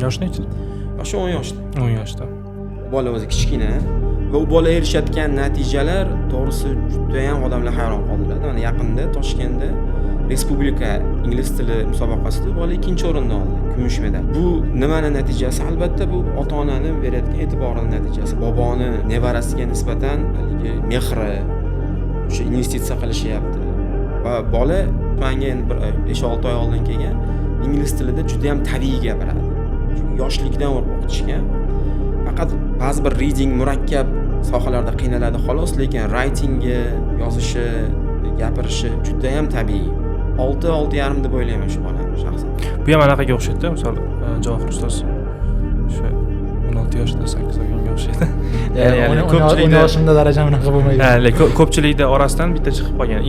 Yosh nechi? Yoshi 10 yoshda. 10 yoshda. Bola o'zi kichkina va u bola erishayotgan natijalar to'g'risi juda ham odamlar hayron qoldiradi. Mana yaqinda Toshkentda Respublika ingliz tili musobaqasida bola 2-o'rinni oldi, kumush medal. Bu nimani natijasi? Albatta bu ota-onani berayotgan e'tiborining natijasi. Boboni nevarasiga nisbatan haligi mehri, o'sha investitsiya qilishyapti. Va bola menga endi bir 5-6 oy oldin kelgan, ingliz tilida juda ham tabiiy gapiradi. Chunki yoshlikdan o'qitishgan. Faqat ba'zi bir reading murakkab sohalarda qiynaladi xolos, lekin writingga, yozishi, gapirishi juda ham tabiiy. 6-6,5 deb o'ylayman shu bolani shaxsan. Bu ham anaqaga o'xshaydi, misol Javohir ustoz o'sha 16 yoshda 8 oyga o'xshaydi. Ya'ni ko'pchilikda 10 yoshimda darajam unaqa bo'lmaydi. Ha, ko'pchilikda orasidan bitta chiqib qolgan.